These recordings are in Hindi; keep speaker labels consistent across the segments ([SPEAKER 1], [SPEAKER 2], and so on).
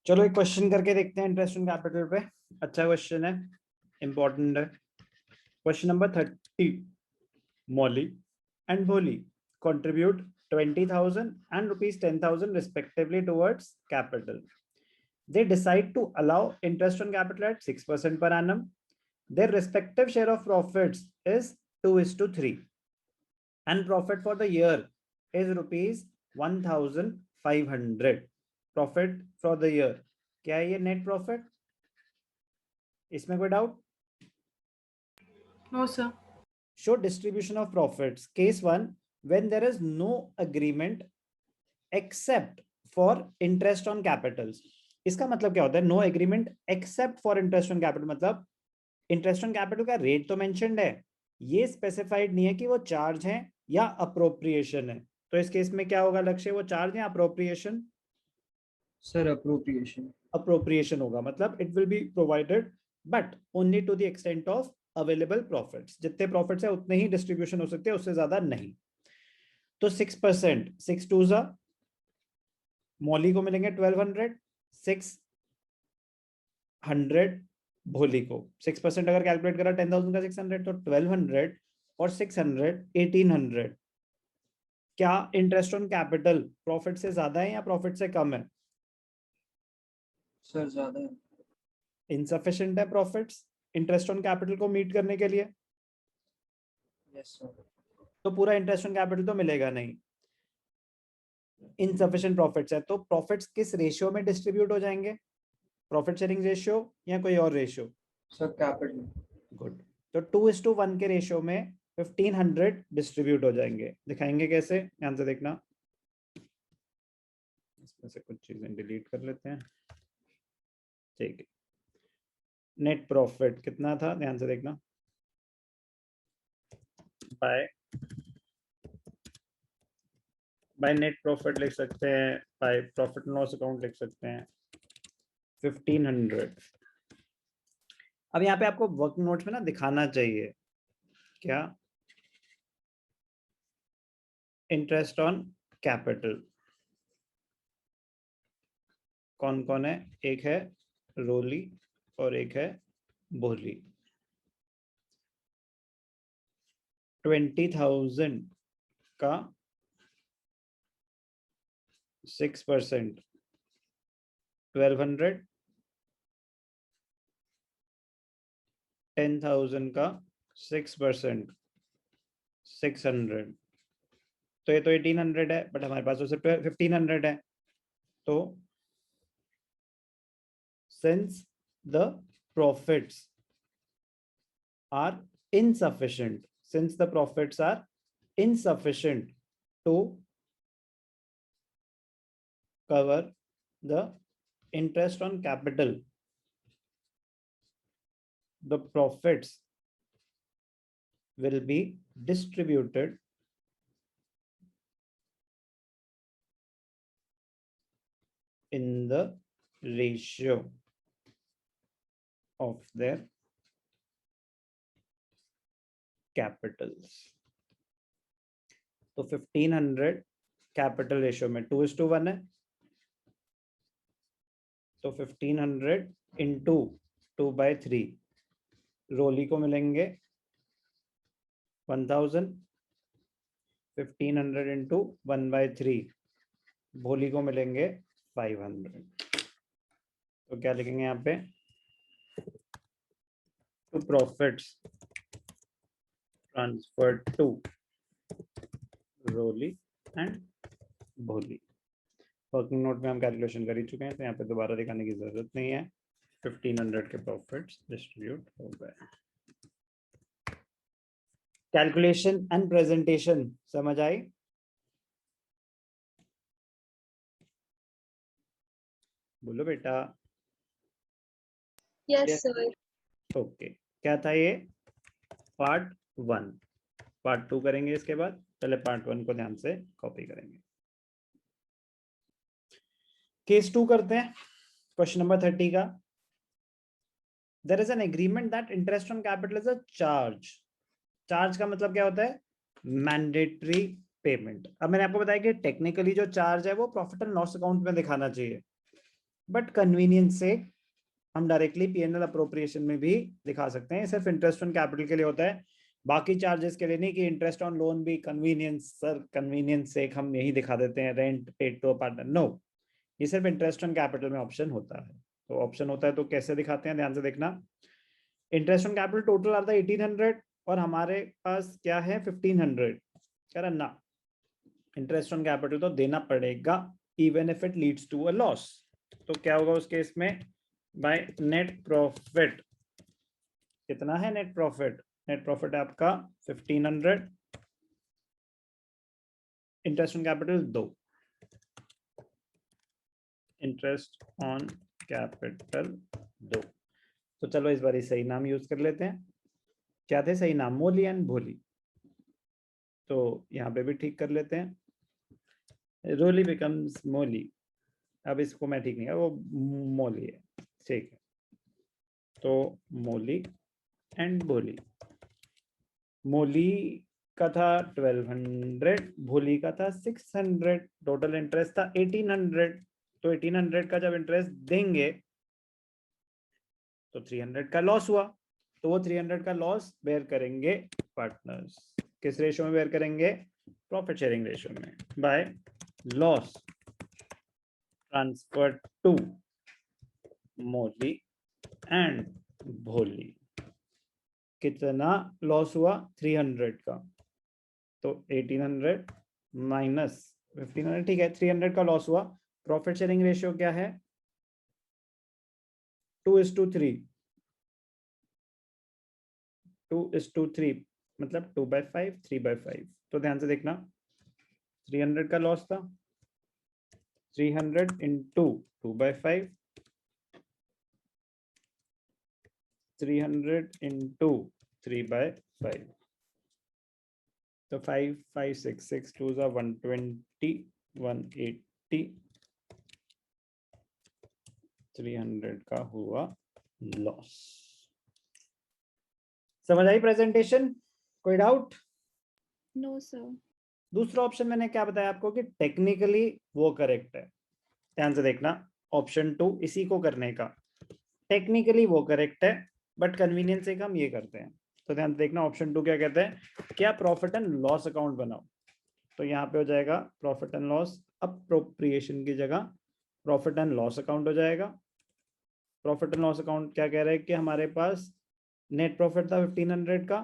[SPEAKER 1] चलो एक क्वेश्चन करके देखते हैं इंटरेस्ट ऑन कैपिटल पे। अच्छा क्वेश्चन है, इंपॉर्टेंट है। Question number 30। मौली एंड भोली contribute 20,000 and rupees 10,000 respectively towards capital. They decide to allow interest on capital at 6% per annum. Their respective share of profits is 2:3, and profit for the year is rupees 1,500. Profit for the year, क्या है ये नेट प्रॉफिट? इसमें कोई doubt?
[SPEAKER 2] No, sir.
[SPEAKER 1] Show distribution of profits. Case 1, when there is no agreement except for interest on capitals. इसका मतलब क्या होता है? No agreement except for interest on capital, मतलब इंटरेस्ट ऑन कैपिटल का रेट तो मेंशन्ड है, ये स्पेसिफाइड नहीं है कि वो चार्ज है या अप्रोप्रिएशन है। तो इस केस में क्या होगा लक्ष्य, वो चार्ज है अप्रोप्रिएशन?
[SPEAKER 3] Sir appropriation.
[SPEAKER 1] अप्रोप्रिएशन होगा, मतलब it will be provided but only to the extent of available profits. जितने प्रॉफिट्स है उतने ही डिस्ट्रीब्यूशन हो सकते हैं, उससे ज्यादा नहीं। तो 6%, 6 2 जा, मौली को मिलेंगे 1200, 600 भोली को। 6% अगर कैलकुलेट करा 10,000 का 600, तो 1200 और 600 1800। क्या इंटरेस्ट ऑन कैपिटल प्रॉफिट से ज्यादा है या प्रॉफिट से कम है?
[SPEAKER 3] सर ज्यादा है।
[SPEAKER 1] इनसफिशिएंट है प्रॉफिट्स इंटरेस्ट ऑन कैपिटल को मीट करने के लिए।
[SPEAKER 3] Yes sir.
[SPEAKER 1] तो पूरा इंटरेस्ट ऑन कैपिटल तो मिलेगा नहीं, इनसफिशिएंट प्रॉफिट्स है। तो प्रॉफिट्स किस रेशियो में डिस्ट्रीब्यूट हो जाएंगे? प्रॉफिट शेयरिंग रेशियो या कोई और रेशियो?
[SPEAKER 3] Sir capital.
[SPEAKER 1] गुड। तो 2:1 के रेशियो में 1500 डिस्ट्रीब्यूट हो जाएंगे। दिखाएंगे कैसे, ध्यान से देखना। इसमें से कुछ चीजें डिलीट कर लेते हैं। ठीक है, नेट प्रॉफिट कितना था, ध्यान से देखना। बाय नेट प्रॉफिट लिख सकते हैं, by profit and loss account लिख सकते हैं, 1500। अब यहाँ पे आपको वर्क नोट्स में ना दिखाना चाहिए क्या, इंटरेस्ट ऑन कैपिटल कौन कौन है? एक है रोली और एक है बोली। 20,000 का 6%, 1200, 10,000 का 6%, 600। तो ये तो 1800 है, बट हमारे पास तो सिर्फ 1500 है। तो since the profits are insufficient, since the profits are insufficient to cover the interest on capital, the profits will be distributed in the ratio of their capitals. तो 1500 कैपिटल रेशियो में 2:1 है, तो 1500 इंटू 2/3 रोली को मिलेंगे 1000, 1500 इंटू 1/3 भोली को मिलेंगे 500। तो क्या लिखेंगे यहाँ पे, to profits transferred to Roli and Bholi. Working note में हम कैलकुलेशन कर ही चुके हैं, तो यहाँ पे दोबारा दिखाने की जरूरत नहीं है। 1500 के प्रॉफिट्स डिस्ट्रीब्यूट हो गए। कैलकुलेशन एंड प्रेजेंटेशन समझ आई? बोलो बेटा।
[SPEAKER 4] Yes sir.
[SPEAKER 1] ओके, क्या था ये? पार्ट 1। पार्ट 2 करेंगे इसके बाद, पहले पार्ट 1 को ध्यान से कॉपी करेंगे। केस 2 करते हैं, क्वेश्चन नंबर 30 का। There is an agreement that interest on capital is a charge charge का मतलब क्या होता है? Mandatory payment. अब मैंने आपको बताया कि टेक्निकली जो चार्ज है वो प्रॉफिट एंड लॉस अकाउंट में दिखाना चाहिए, बट कन्वीनियंस से हम डायरेक्टली पीएनएल अप्रोप्रिएशन में भी दिखा सकते हैं। सिर्फ इंटरेस्ट ऑन कैपिटल के लिए होता है, बाकी चार्जेस के लिए नहीं। कि इंटरेस्ट ऑन लोन भी कन्वीनियंस, सर कन्वीनियंस से हम यही दिखा देते हैं, rent paid to a partner, no, ये सिर्फ इंटरेस्ट ऑन कैपिटल में ऑप्शन होता है। तो ऑप्शन होता है तो कैसे दिखाते हैं, ध्यान से देखना। इंटरेस्ट ऑन कैपिटल टोटल आता है 1800 और हमारे पास क्या है 1500, कह रहा ना, इंटरेस्ट ऑन कैपिटल तो देना पड़ेगा even if it leads to a loss. तो क्या होगा उस केस में? By net profit. कितना है नेट प्रॉफिट? नेट प्रॉफिट है आपका 1500, interest on capital 2, interest on capital 2। तो चलो इस बार सही नाम यूज कर लेते हैं। क्या थे सही नाम? मोली एंड भोली। तो यहाँ पे भी ठीक कर लेते हैं, रोली बिकम्स मोली। अब इसको मैं ठीक नहीं है, वो मोली है, ठीक है। तो मोली एंड भोली। मोली का था 1200, भोली का था 600, टोटल इंटरेस्ट था 1800। तो 1800 का जब इंटरेस्ट देंगे तो 300 का लॉस हुआ, तो वो 300 का लॉस बेयर करेंगे पार्टनर्स। किस रेशियो में बेयर करेंगे? प्रॉफिट शेयरिंग रेशियो में, by loss transfer to Moli and Bholi. कितना लॉस हुआ? 300 का। तो 1800 माइनस 1500, ठीक है, 300 का लॉस हुआ। प्रॉफिट शेयरिंग रेशियो क्या है? 2:3, 2:3, मतलब 2/5, 3/5। तो ध्यान से देखना, 300 का लॉस था, 300 इंटू 2/5, 300 इंटू 3/5। तो 5, 5, 6, 6 2 120, 180, 300 का हुआ लॉस। समझ आई प्रेजेंटेशन? कोई डाउट?
[SPEAKER 2] No sir.
[SPEAKER 1] दूसरा ऑप्शन मैंने क्या बताया आपको कि टेक्निकली वो करेक्ट है। ध्यान से देखना, ऑप्शन 2 इसी को करने का, टेक्निकली वो करेक्ट है, बट कन्वीनियंस से हम ये करते हैं। तो ध्यान से देखना, ऑप्शन 2 क्या कहते हैं? क्या प्रॉफिट एंड लॉस अकाउंट बनाओ। तो यहाँ पे हो जाएगा प्रॉफिट एंड लॉस, अप्रोप्रिएशन की जगह प्रॉफिट एंड लॉस अकाउंट हो जाएगा। प्रॉफिट एंड लॉस अकाउंट क्या कह रहे हैं कि हमारे पास नेट प्रॉफिट था 1500 का,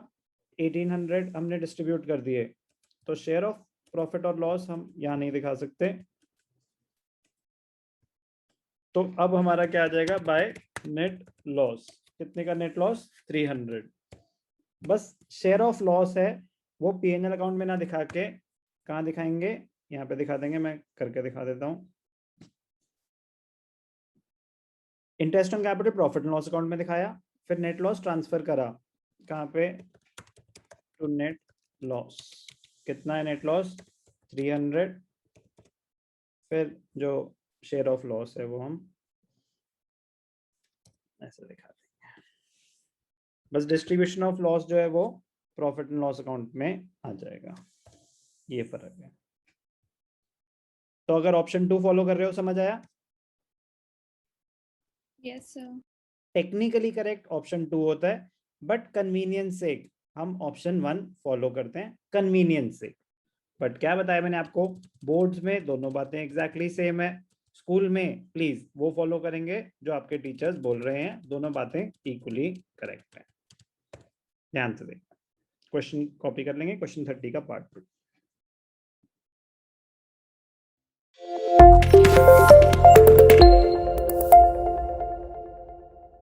[SPEAKER 1] 1800 हमने डिस्ट्रीब्यूट कर दिए, तो शेयर ऑफ प्रॉफिट और लॉस हम यहाँ नहीं दिखा सकते। तो अब हमारा क्या आ जाएगा? By net loss. कितने का नेट लॉस? 300। बस शेयर ऑफ लॉस है वो पीएनएल अकाउंट में ना दिखा के कहाँ दिखाएंगे? यहाँ पे दिखा देंगे, मैं करके दिखा देता हूँ। Interest on capital profit and loss account में दिखाया, फिर नेट लॉस ट्रांसफर करा कहाँ पे? To net loss. कितना है नेट लॉस? 300। फिर जो शेयर ऑफ लॉस है वो हम ऐसे दिखा देंगे। बस डिस्ट्रीब्यूशन ऑफ लॉस जो है वो प्रॉफिट एंड लॉस अकाउंट में आ जाएगा, ये फर्क है। तो अगर ऑप्शन 2 फॉलो कर रहे हो, समझ आया?
[SPEAKER 2] Yes sir.
[SPEAKER 1] Technically correct option 2 होता है, बट कन्वीनियंस से हम ऑप्शन 1 फॉलो करते हैं, कन्वीनियंस से। बट क्या बताया मैंने आपको, बोर्ड्स में दोनों बातें एग्जैक्टली सेम है। स्कूल में प्लीज वो फॉलो करेंगे जो आपके टीचर्स बोल रहे हैं, दोनों बातें इक्वली करेक्ट है। ध्यान से देखना, क्वेश्चन कॉपी कर लेंगे, क्वेश्चन 30 का पार्ट 2।